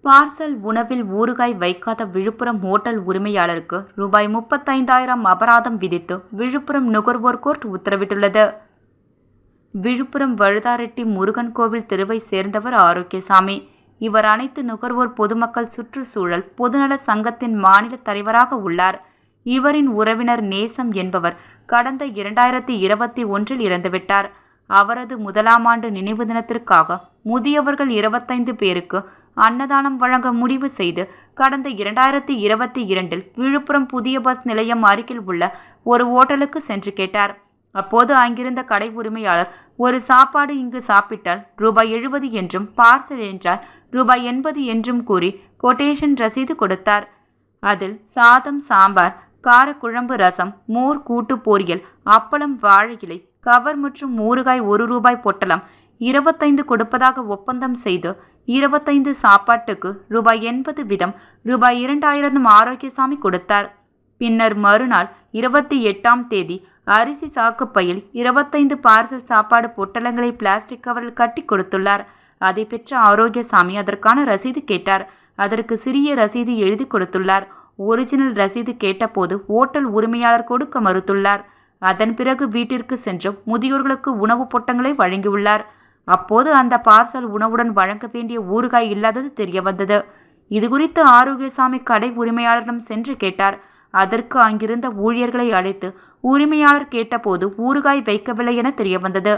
Parcel உணவில் ஊறுகாய் வைக்காத விழுப்புரம் ஓட்டல் உரிமையாளருக்கு ரூபாய் 35,000 அபராதம் விதித்து விழுப்புரம் நுகர்வோர் கோர்ட் உத்தரவிட்டுள்ளது. விழுப்புரம் வழுதாரெட்டி முருகன் கோவில் தெருவை சேர்ந்தவர் ஆரோக்கியசாமி. இவர் அனைத்து நுகர்வோர் பொதுமக்கள் சுற்றுச்சூழல் பொதுநல சங்கத்தின் மாநில தலைவராக உள்ளார். இவரின் உறவினர் நேசம் என்பவர் கடந்த 2021 இறந்துவிட்டார். அவரது முதலாம் ஆண்டு நினைவு தினத்திற்காக முதியவர்கள் 25 பேருக்கு அன்னதானம் வழங்க முடிவு செய்து கடந்த 2022 விழுப்புரம் புதிய பஸ் நிலையம் அருகில் உள்ள ஒரு ஓட்டலுக்கு சென்று கேட்டார். அப்போது அங்கிருந்த கடை உரிமையாளர், ஒரு சாப்பாடு இங்கு சாப்பிட்டால் ரூபாய் 70 என்றும், பார்சல் என்றால் ரூபாய் 80 என்றும் கூறி கொட்டேஷன் ரசீது கொடுத்தார். அதில் சாதம், சாம்பார், காரக்குழம்பு, ரசம், மோர், கூட்டு பொரியல், அப்பளம், வாழை இலை, கவர் மற்றும் ஊறுகாய் 1 ரூபாய் பொட்டலம் 25 கொடுப்பதாக ஒப்பந்தம் செய்து 25 சாப்பாட்டுக்கு ரூபாய் 80 வீதம் ரூபாய் 2,000 ஆரோக்கியசாமி கொடுத்தார். பின்னர் மறுநாள் 28ஆம் தேதி அரிசி சாக்குப்பையில் 25 பார்சல் சாப்பாடு பொட்டலங்களை பிளாஸ்டிக் கவரில் கட்டி கொடுத்துள்ளார். அதை பெற்ற ஆரோக்கியசாமி அதற்கான ரசீது கேட்டார். அதற்கு சிறிய ரசீது எழுதி கொடுத்துள்ளார். ஒரிஜினல் ரசீது கேட்டபோது ஓட்டல் உரிமையாளர் கொடுக்க மறுத்துள்ளார். அதன் பிறகு வீட்டிற்கு சென்று முதியோர்களுக்கு உணவு பொட்டங்களை வழங்கியுள்ளார். அப்போது அந்த பார்சல் உணவுடன் வழங்க வேண்டிய ஊறுகாய் இல்லாதது தெரியவந்தது. இதுகுறித்து ஆரோக்கியசாமி கடை உரிமையாளரிடம் சென்று கேட்டார். அதற்கு அங்கிருந்த ஊழியர்களை அழைத்து உரிமையாளர் கேட்டபோது ஊறுகாய் வைக்கவில்லை என தெரியவந்தது.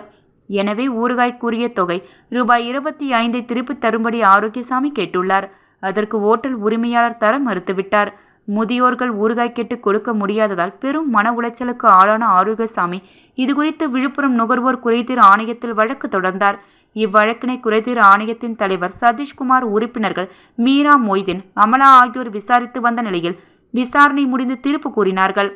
எனவே ஊறுகாய்க்குரிய தொகை ரூபாய் 25 திருப்பி தரும்படி ஆரோக்கியசாமி கேட்டுள்ளார். அதற்கு ஓட்டல் உரிமையாளர் தர மறுத்துவிட்டார். முதியோர்கள் ஊறுகாய் கேட்டு கொடுக்க முடியாததால் பெரும் மன உளைச்சலுக்கு ஆளான ஆரோக்கியசாமி இதுகுறித்து விழுப்புரம் நுகர்வோர் குறைதீர் ஆணையத்தில் வழக்கு தொடர்ந்தார். இவ்வழக்கினை குறைதீர் ஆணையத்தின் தலைவர் சதீஷ்குமார், உறுப்பினர்கள் மீரா, மொய்தீன், அமலா ஆகியோர் விசாரித்து வந்த நிலையில் விசாரணை முடிந்து தீர்ப்பு கூறினார்கள்.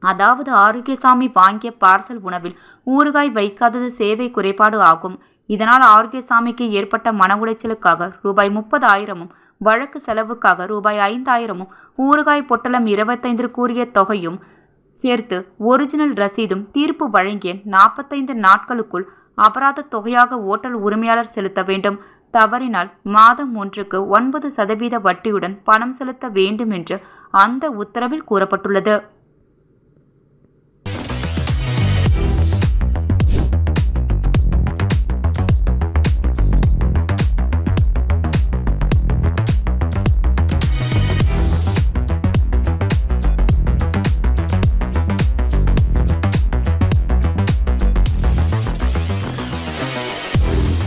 அதாவது ஆரோக்கியசாமி வாங்கிய பார்சல் உணவில் ஊறுகாய் வைக்காதது சேவை குறைபாடு ஆகும். இதனால் ஆரோக்கியசாமிக்கு ஏற்பட்ட மன உளைச்சலுக்காக ரூபாய் 30,000, வழக்கு செலவுக்காக ரூபாய் 5,000, ஊறுகாய் பொட்டலம் 25 கூறிய தொகையும் சேர்த்து ஒரிஜினல் ரசீதும் தீர்ப்பு வழங்கிய 45 நாட்களுக்குள் அபராத தொகையாக ஓட்டல் உரிமையாளர் செலுத்த வேண்டும். தவறினால் மாதம் ஒன்றுக்கு 9% வட்டியுடன் பணம் செலுத்த வேண்டும் என்று அந்த உத்தரவில் கூறப்பட்டுள்ளது.